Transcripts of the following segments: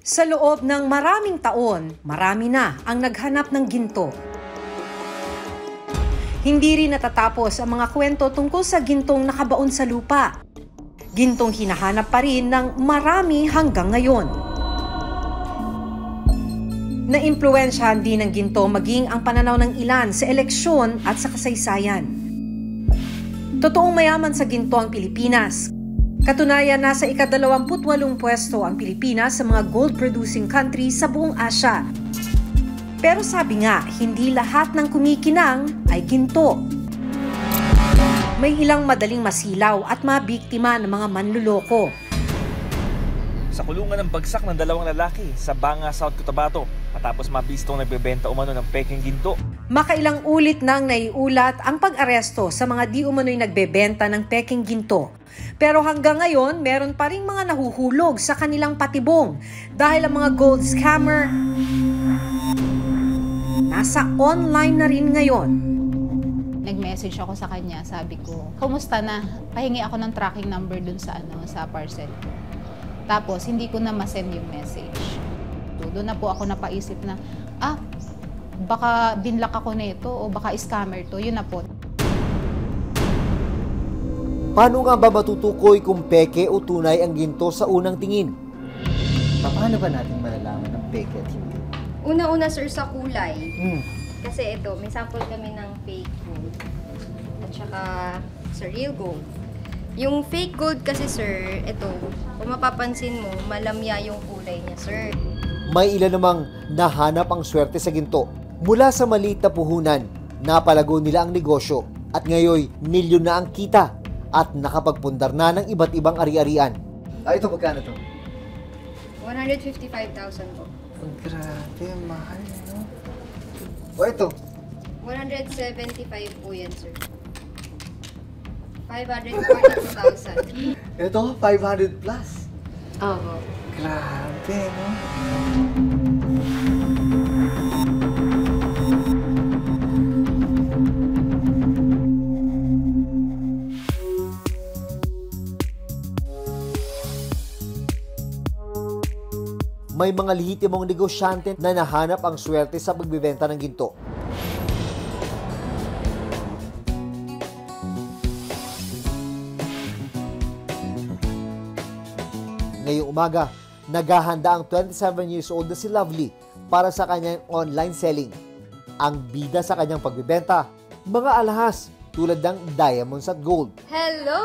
Sa loob ng maraming taon, marami na ang naghanap ng ginto. Hindi rin natatapos ang mga kwento tungkol sa gintong nakabaon sa lupa. Gintong hinahanap pa rin ng marami hanggang ngayon. Naimpluwensyahan din ng ginto maging ang pananaw ng ilan sa eleksyon at sa kasaysayan. Totoong mayaman sa ginto ang Pilipinas. Katunayan, nasa ika-28 pwesto ang Pilipinas sa mga gold-producing countries sa buong Asya. Pero sabi nga, hindi lahat ng kumikinang ay ginto. May ilang madaling masilaw at mabiktima ng mga manluloko. Sa kulungan ng bagsak ng 2 lalaki sa Banga, South Cotabato matapos mabistong nagbebenta umano ng pekeng ginto. Makailang ulit nang naiulat ang pag-aresto sa mga di umano'y nagbebenta ng pekeng ginto. Pero hanggang ngayon, meron pa ring mga nahuhulog sa kanilang patibong dahil ang mga gold scammer nasa online na rin ngayon. Nag-message ako sa kanya, sabi ko, kumusta na? Pahingi ako ng tracking number dun sa parcel ko. Tapos, hindi ko na masend yung message. So, doon na po ako napaisip na, baka binlock ako na ito o baka scammer to. Yun na po. Paano nga ba matutukoy kung peke o tunay ang ginto sa unang tingin? Paano ba natin malalaman ng peke at hindi? Una-una, sir, sa kulay. Kasi ito, may sample kami ng fake gold. At saka sa real gold. Yung fake gold kasi, sir, ito, kung mapapansin mo, malamya yung kulay niya, sir. May ilan namang nahanap ang swerte sa ginto. Mula sa maliit na puhunan, napalago nila ang negosyo at ngayon milyon na ang kita at nakapagpundar na ng iba't ibang ari-arian. Ito, magkano to? 155,000 po. Grabe, mahal, no? O ito? 175 po yan, sir. 542,000. Ito, 500 plus. Oo. Grabe, no? May mga lehitimong negosyante na nahanap ang swerte sa pagbibenta ng ginto. Ngayong umaga, naghahanda ang 27 years old na si Lovely para sa kanyang online selling. Ang bida sa kanyang pagbibenta, mga alahas tulad ng diamonds at gold. Hello!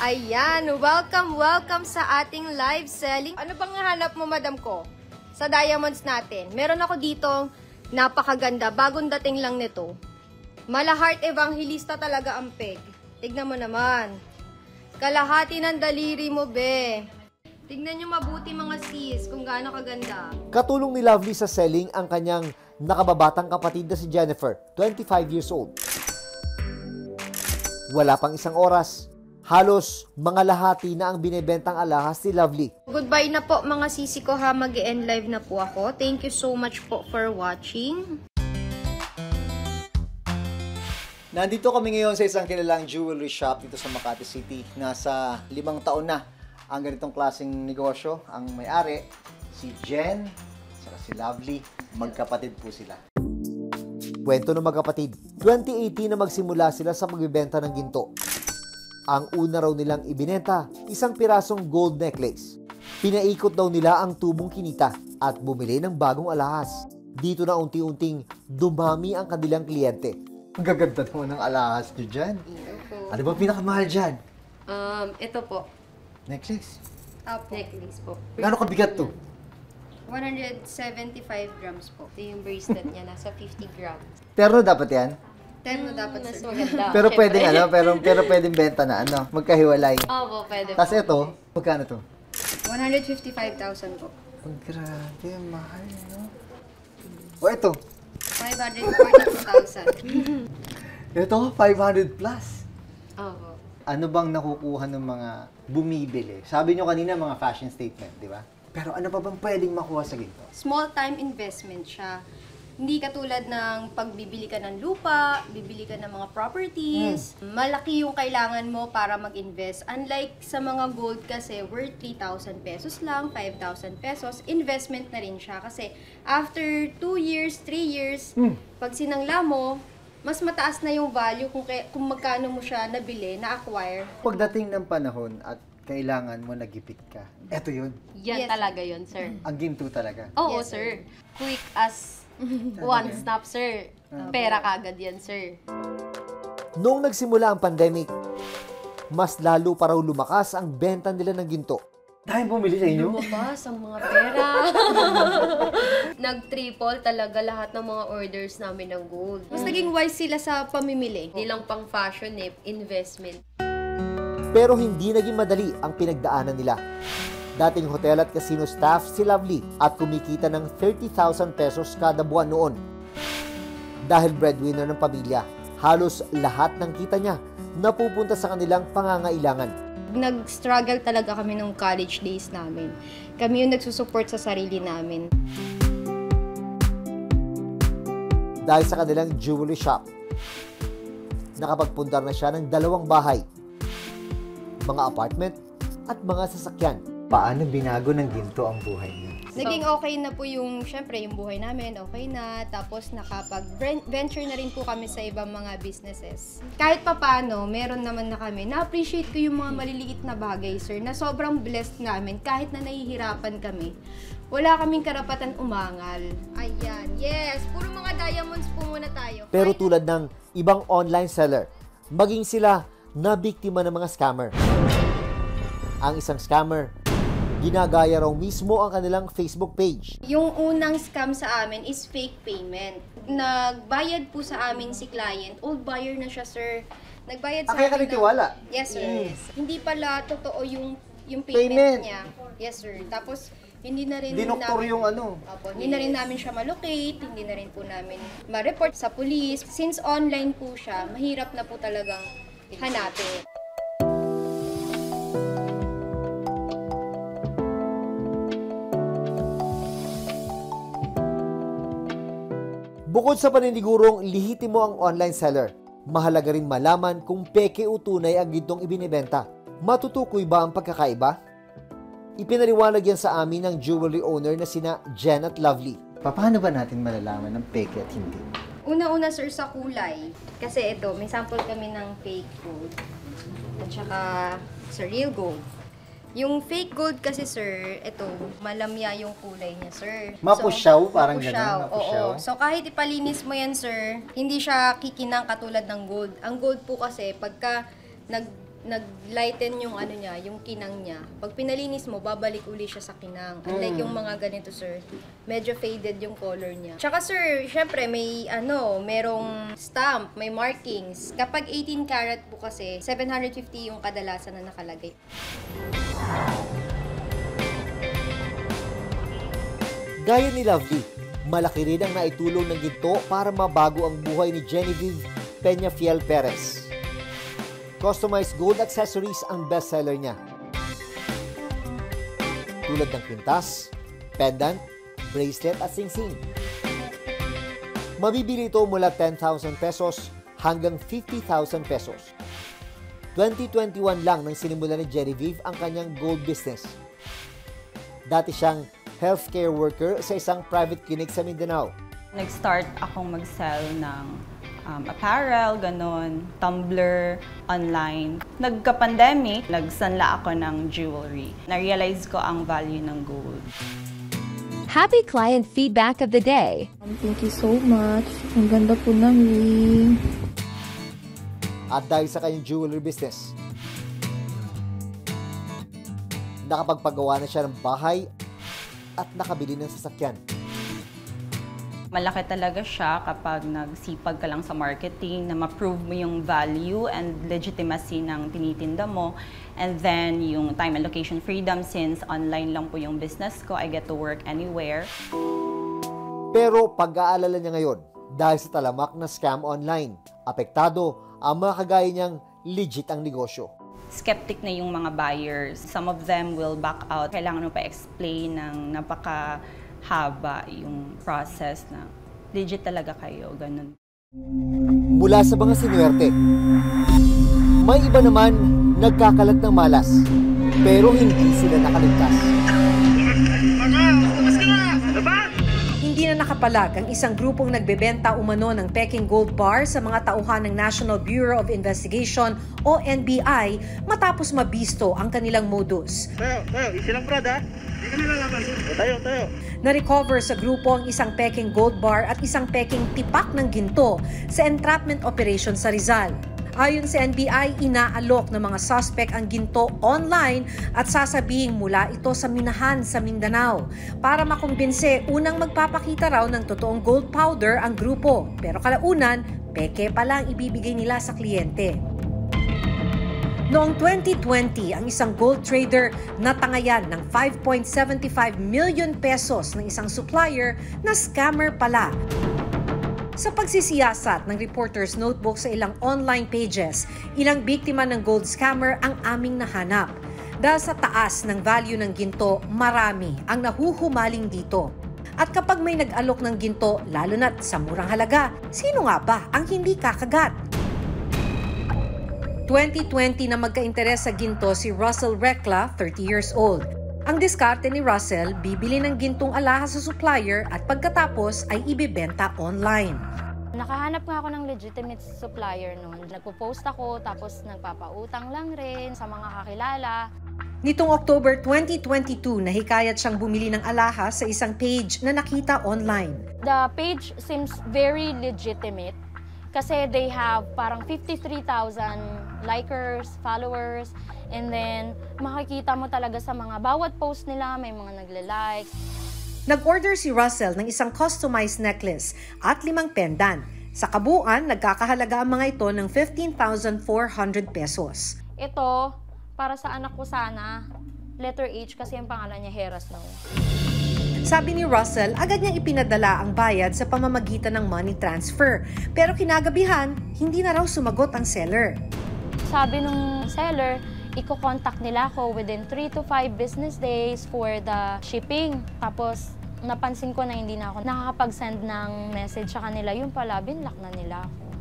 Ayan, welcome sa ating live selling. Ano bang hanap mo, madam ko? Sa diamonds natin. Meron ako dito, napakaganda, bagong dating lang nito. Malahart evangelista talaga ang peg. Tignan mo naman. Kalahati ng daliri mo, be. Tignan nyo mabuti mga sis, kung gaano kaganda. Katulong ni Lovely sa selling ang kanyang nakababatang kapatid na si Jennifer, 25 years old. Wala pang isang oras. Halos mga lahati na ang binebentang alahas ni Lovely. Goodbye na po mga sisi ko ha, mag-end live na po ako. Thank you so much po for watching. Nandito kami ngayon sa isang kilalang jewelry shop dito sa Makati City. Nasa 5 taon na ang ganitong klaseng negosyo. Ang may-ari, si Jen, saka si Lovely, magkapatid po sila. Kwento ng magkapatid, 2018 na magsimula sila sa magbibenta ng ginto. Ang una raw nilang ibinenta, isang pirasong gold necklace. Pinaikot daw nila ang tubong kinita at bumili ng bagong alahas. Dito na unti-unting dumami ang kanilang kliyente. Ang gaganda naman ng alahas nyo dyan. Ano ba pinakamahal dyan? Ito po. Necklace? Opo. Necklace po. Gaano kabigat to? 175 grams po. Ito yung bracelet niya, nasa 50 grams. Terno dapat yan? Terno dapat, sir. Pero pwedeng pero pwedeng benta na magkahiwalay. Opo, pwede po. Tapos ito, magkano to? 155,000 po. Ang grabe, mahal, no? O ito? 542,000. Ito, 500 plus. Opo. Ano bang nakukuha ng mga bumibili? Sabi nyo kanina mga fashion statement, di ba? Pero ano pa bang pwedeng makuha sa ginto? Small time investment siya. Hindi katulad ng pagbibili ka ng lupa, bibili ka ng mga properties. Malaki yung kailangan mo para mag-invest. Unlike sa mga gold kasi, worth 3,000 pesos lang, 5,000 pesos, investment na rin siya. Kasi after 2 years, 3 years, pag sinangla mo, mas mataas na yung value kung magkano mo siya nabili, na-acquire. Pagdating ng panahon at kailangan mo nagipit ka, eto yun. Yan Yes, talaga yun, sir. Ang ginto talaga. Oo, Yes, sir. Quick as one snap, sir. Pera kagad yan, sir. Noong nagsimula ang pandemic, mas lalo pa raw lumakas ang benta nila ng ginto. Dahil bumili sa inyo? Lumabas ang mga pera. Nag-triple talaga lahat ng mga orders namin ng gold. Mas naging wise sila sa pamimili. Hindi lang pang fashion eh, investment. Pero hindi naging madali ang pinagdaanan nila. Dating hotel at casino staff si Lovely at kumikita ng 30,000 pesos kada buwan noon. Dahil breadwinner ng pamilya, halos lahat ng kita niya napupunta sa kanilang pangangailangan. Nag-struggle talaga kami nung college days namin. Kami yung nagsusupport sa sarili namin. Dahil sa kanilang jewelry shop, nakapagpundar na siya ng 2 bahay, mga apartment at mga sasakyan. Paano binago ng ginto ang buhay niya? Naging okay na po yung, syempre, yung buhay namin, okay na. Tapos nakapag-venture na rin po kami sa ibang mga businesses. Kahit papano, meron naman na kami. Na-appreciate ko yung mga maliliit na bagay, sir, na sobrang blessed namin kahit na nahihirapan kami. Wala kaming karapatan umangal. Ayan, yes! Puro mga diamonds po muna tayo. Pero tulad ng ibang online seller, maging sila na biktima ng mga scammer. Ang isang scammer, ginagaya raw mismo ang kanilang Facebook page. Yung unang scam sa amin is fake payment. Nagbayad po sa amin si client. Old buyer na siya, sir. Nagbayad sa Kaya ka amin nagtiwala? Yes, sir. Hindi pala totoo yung Payment. payment niya. Yes, sir. Tapos, hindi na rin Dinoktor namin, yung ano. Opo, hindi na rin namin siya malocate, hindi na rin po namin ma-report sa police. Since online po siya, mahirap na po talagang hanapin. Bukod sa paninigurong lihitimo ang online seller, mahalaga rin malaman kung peke o tunay ang gintong ibinibenta. Matutukoy ba ang pagkakaiba? Ipinaliwanag yan sa amin ng jewelry owner na sina Jen at Lovely. Paano ba natin malalaman ng peke at hindi? Una-una, sir, sa kulay. Kasi ito, may sample kami ng fake gold. At saka sa real gold. Yung fake gold kasi, sir, ito, malamya yung kulay niya, sir. Mapusyaw, parang mapusyaw, ganun, mapusyaw. Oo. So, kahit ipalinis mo yan, sir, hindi siya kikinang katulad ng gold. Ang gold po kasi, pagka nag-lighten yung ano niya, yung kinang niya, pag pinalinis mo, babalik uli siya sa kinang. Unlike yung mga ganito, sir, medyo faded yung color niya. Tsaka, sir, syempre, may merong stamp, may markings. Kapag 18 karat po kasi, 750 yung kadalasan na nakalagay. Gaya ni Lovely, malaki rin ang naitulong ng ginto para mabago ang buhay ni Genevieve Peñafiel Perez. Customized gold accessories ang bestseller niya. Tulad ng kwintas, pendant, bracelet at singsing. Mabibili ito mula 10,000 pesos hanggang 50,000 pesos. 2021 lang nang sinimula ni Genevieve ang kanyang gold business. Dati siyang healthcare worker sa isang private clinic sa Mindanao. Nag-start akong mag-sell ng apparel, ganon, tumbler, online. Nagka-pandemic, nagsanla ako ng jewelry. Na-realize ko ang value ng gold. Happy client feedback of the day. Thank you so much. Ang ganda po namin. At dahil sa kanyang jewelry business, nakapagpagawa na siya ng bahay at nakabili ng sasakyan. Malaki talaga siya kapag nagsipag ka lang sa marketing, na ma-prove mo yung value and legitimacy ng tinitinda mo. And then, yung time and location freedom, since online lang po yung business ko, I get to work anywhere. Pero pag-aalala niya ngayon, dahil sa talamak na scam online, apektado ang mga kagaya niyang legit ang negosyo. Skeptic na yung mga buyers. Some of them will back out. Kailangan mo pa explain ng napakahaba yung process na legit talaga kayo, ganun. Mula sa mga sinuwerte, may iba naman nagkakalat ng malas, pero hindi sila nakaligtas. Hindi na nakapalag ang isang grupong nagbebenta umano ng Peking Gold Bar sa mga tauhan ng National Bureau of Investigation o NBI matapos mabisto ang kanilang modus. Tayo, easy lang brad ha. Hindi ka nalalaman. Tayo. Na-recover sa grupo ang isang Peking Gold Bar at isang Peking tipak ng ginto sa entrapment operation sa Rizal. Ayon sa NBI, inaalok ng mga suspect ang ginto online at sasabihing mula ito sa minahan sa Mindanao. Para makumbinse, unang magpapakita raw ng totoong gold powder ang grupo. Pero kalaunan, peke pa lang ibibigay nila sa kliyente. Noong 2020, ang isang gold trader natangayan ng 5.75 million pesos ng isang supplier na scammer pala. Sa pagsisiyasat ng Reporter's Notebook sa ilang online pages, ilang biktima ng gold scammer ang aming nahanap. Dahil sa taas ng value ng ginto, marami ang nahuhumaling dito. At kapag may nag-alok ng ginto, lalo na't sa murang halaga, sino nga ba ang hindi kakagat? 2020 na magka-interes sa ginto si Russell Recla, 30 years old. Ang diskarte ni Russell, bibili ng gintong alahas sa supplier at pagkatapos ay ibibenta online. Nakahanap nga ako ng legitimate supplier noon. Nagpo-post ako tapos nagpapautang lang rin sa mga kakilala. Nitong October 2022, nahikayat siyang bumili ng alahas sa isang page na nakita online. The page seems very legitimate kasi they have parang 53,000 likers, followers, and then makikita mo talaga sa mga bawat post nila may mga nagle-like. Nag-order si Russell ng isang customized necklace at 5 pendant. Sa kabuuan, nagkakahalaga ang mga ito ng 15,400 pesos. Ito, para sa anak ko sana, letter H kasi ang pangalan niya Heras Snow. Sabi ni Russell, agad niyang ipinadala ang bayad sa pamamagitan ng money transfer. Pero kinagabihan, hindi na raw sumagot ang seller. Sabi nung seller, i-contact nila ako within 3 to 5 business days for the shipping. Tapos, napansin ko na hindi na ako nakakapag-send ng message sa kanila. Yung pala, binlock na nila ako.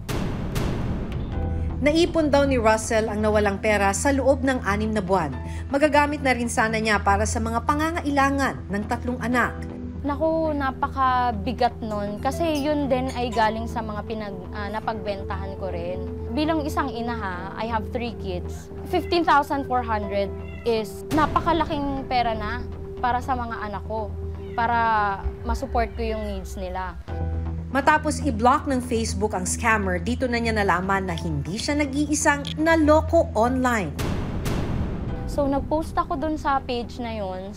Naipon daw ni Russell ang nawalang pera sa loob ng 6 na buwan. Magagamit na rin sana niya para sa mga pangangailangan ng 3 anak. Naku, napakabigat nun. Kasi yun din ay galing sa mga napagbentahan ko rin. Bilang isang ina I have 3 kids. 15,400 is napakalaking pera na para sa mga anak ko. Para masupport ko yung needs nila. Matapos i-block ng Facebook ang scammer, dito na niya nalaman na hindi siya nag-iisang naloko online. So, nag-post ako dun sa page na yun,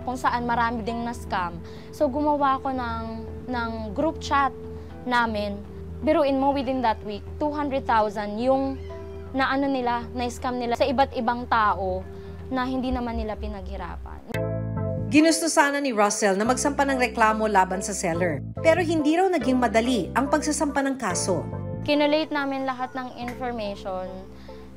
kung saan marami ding na-scam. So, gumawa ako ng group chat namin. Biruin mo, within that week, 200,000 yung na-scam nila sa iba't ibang tao na hindi naman nila pinaghirapan. Ginusto sana ni Russell na magsampa ng reklamo laban sa seller. Pero hindi raw naging madali ang pagsasampa ng kaso. Kinolate namin lahat ng information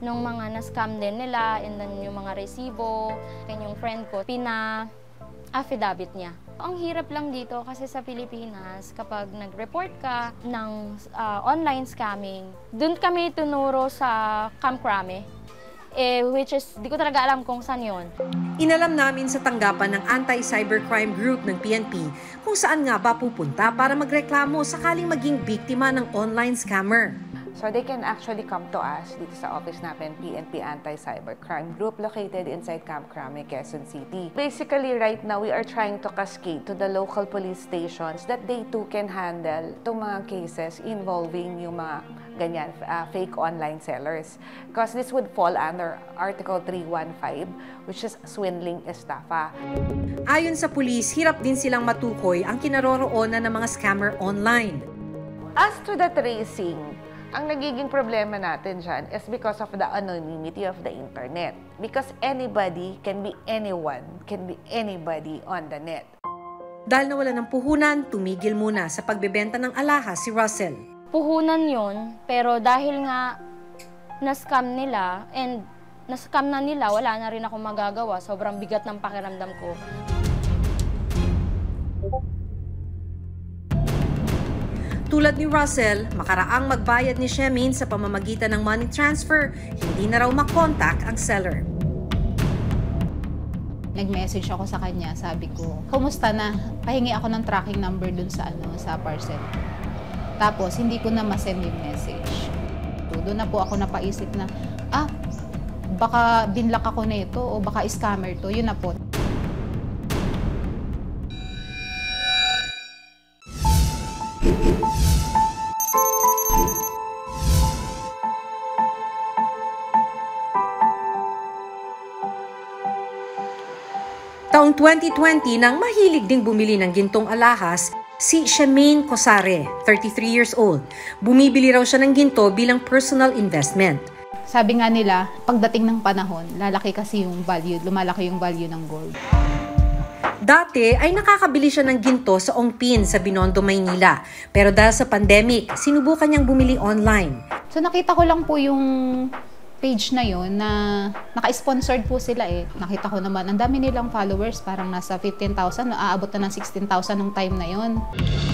ng mga na-scam din nila, and then yung mga resibo, and yung friend ko, pina-affidavit niya. Ang hirap lang dito kasi sa Pilipinas, kapag nag-report ka ng online scamming, dun kami tunuro sa Camp Crame. Which is, di ko talaga alam kung saan yun. Inalam namin sa tanggapan ng Anti-Cybercrime Group ng PNP kung saan nga ba pupunta para magreklamo sakaling maging biktima ng online scammer. So they can actually come to us dito sa office natin, PNP Anti-Cybercrime Group, located inside Camp Crame, Quezon City. Basically, right now, we are trying to cascade to the local police stations that they too can handle itong mga cases involving yung mga ganyan, fake online sellers. Because this would fall under Article 315, which is swindling estafa. Ayon sa pulis, hirap din silang matukoy ang kinaroroonan ng mga scammer online. As to the tracing, ang nagiging problema natin dyan is because of the anonymity of the internet. Because anybody can be anyone, can be anybody on the net. Dahil nawala ng puhunan, tumigil muna sa pagbebenta ng alahas si Russell. Puhunan yun, pero dahil nga na-scam nila, and na-scam na nila, wala na rin akong magagawa. Sobrang bigat ng pakiramdam ko. Tulad ni Russell, makaraang magbayad ni Shemin sa pamamagitan ng money transfer, hindi na raw makontak ang seller. Nag-message ako sa kanya, sabi ko, kumusta na? Pahingi ako ng tracking number dun sa parcel. Tapos, hindi ko na ma-send yung message. Doon na po ako napaisip na, baka binlock ako na ito o baka scammer to. Yun na po. Taong 2020 nang mahilig ding bumili ng gintong alahas, si Shemin Cosare, 33 years old. Bumibili raw siya ng ginto bilang personal investment. Sabi nga nila, pagdating ng panahon, lumalaki yung value ng gold. Dati ay nakakabili siya ng ginto sa Ongpin sa Binondo, Maynila. Pero dahil sa pandemic, sinubukan niyang bumili online. So nakita ko lang po yung page na yon na naka-sponsored po sila eh. Nakita ko naman, ang dami nilang followers, parang nasa 15,000, aabot na ng 16,000 nung time na yon.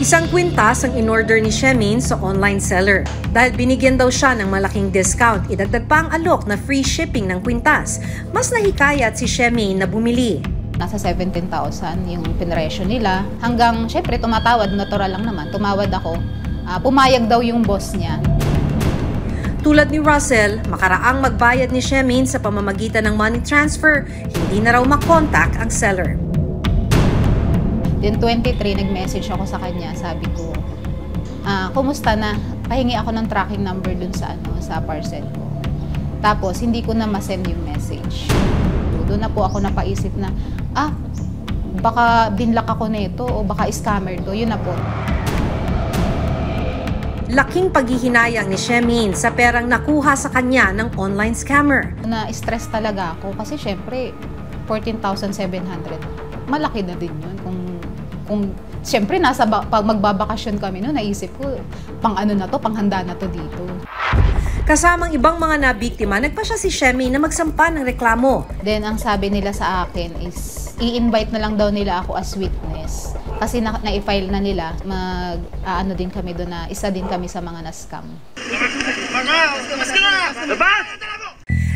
Isang kwintas ang in-order ni Shemin sa online seller. Dahil binigyan daw siya ng malaking discount, idagdag pa ang alok na free shipping ng kwintas. Mas nahikayat si Shemin na bumili. Nasa 17,000 yung pinresyo nila. Hanggang, syempre, tumatawad, natural lang naman. Tumawad ako. Pumayag daw yung boss niya. Tulad ni Russell, makaraang magbayad ni Shemin sa pamamagitan ng money transfer, hindi na raw makontak ang seller. Then 23, nag-message ako sa kanya, sabi ko, kumusta na? Pahingi ako ng tracking number dun sa parcel ko. Tapos, hindi ko na ma-send yung message. Doon na po ako napaisip na, baka binlock ako na ito o baka scammer to. Yun na po. Laking paghihinayang ni Shemin sa perang nakuha sa kanya ng online scammer. Na-stress talaga ako kasi syempre 14,700. Malaki na din yun. Kung syempre pag magbabakasyon kami noon, naisip ko pang panghanda na to dito. Kasamang ibang mga nabiktima, nagpa siya si Shemin na magsampa ng reklamo. Then ang sabi nila sa akin is i-invite na lang daw nila ako as witness. Kasi na-i-file na nila, din kami doon na isa din kami sa mga na-scam.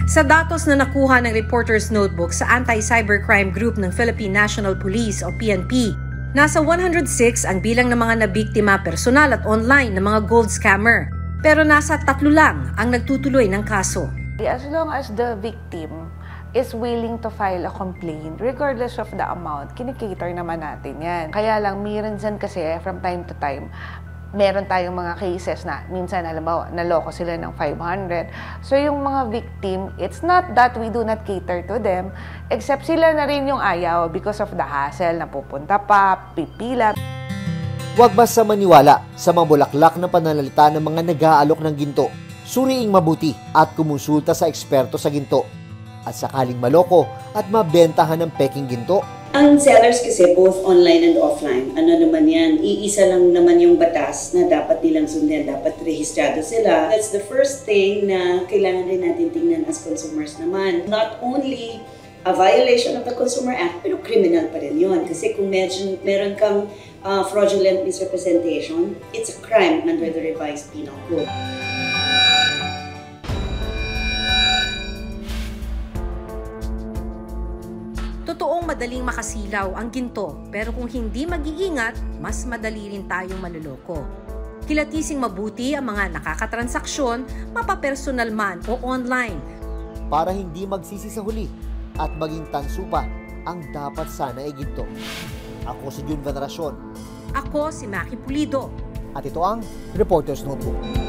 Sa datos na nakuha ng Reporter's Notebook sa Anti-Cybercrime Group ng Philippine National Police o PNP, nasa 106 ang bilang ng mga nabiktima personal at online ng mga gold scammer. Pero nasa 3 lang ang nagtutuloy ng kaso. As long as the victim is willing to file a complaint, regardless of the amount, kinikater naman natin yan. Kaya lang, minsan kasi from time to time, meron tayong mga cases na minsan, halimbawa, naloko sila ng 500. So yung mga victim, it's not that we do not cater to them, except sila na rin yung ayaw because of the hassle na pupunta pa, pipila. Huwag basta maniwala sa mga bulaklak na pananalita ng mga nag-aalok ng ginto. Suriing mabuti at kumonsulta sa eksperto sa ginto. At sakaling maloko at mabentahan ng peking ginto. Ang sellers kasi both online and offline, ano naman yan, iisa lang naman yung batas na dapat nilang sundin, dapat rehistrado sila. That's the first thing na kailangan rin natin tingnan as consumers naman. Not only a violation of the Consumer Act, pero criminal pa rin yun. Kasi kung meron kang fraudulent misrepresentation, it's a crime under the revised penal code. Totoong madaling makasilaw ang ginto, pero kung hindi mag-iingat, mas madali rin tayong maluloko. Kilatising mabuti ang mga nakakatransaksyon, mapapersonal man o online. Para hindi magsisi sa huli at maging tanso pa ang dapat sana ay ginto. Ako si Jun Veneracion. Ako si Maki Pulido. At ito ang Reporter's Notebook.